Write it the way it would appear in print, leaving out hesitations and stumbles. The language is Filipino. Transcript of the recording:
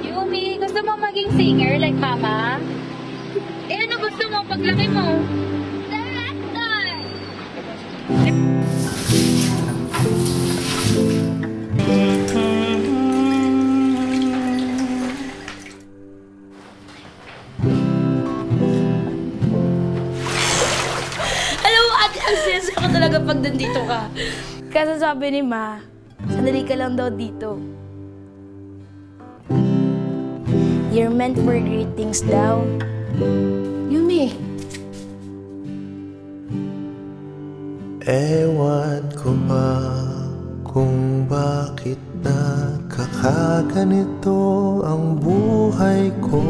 Yumi, gusto mo maging singer like mama? Eh ano gusto mo paglaki mo? Director! Alam mo, ate, ang sense ko talaga pag nandito ka. Kasi sabi ni Ma, sandali ka lang daw dito. You're meant for great things daw. Yumi. Ewan ko ba kung bakit nakakaganito ang buhay ko.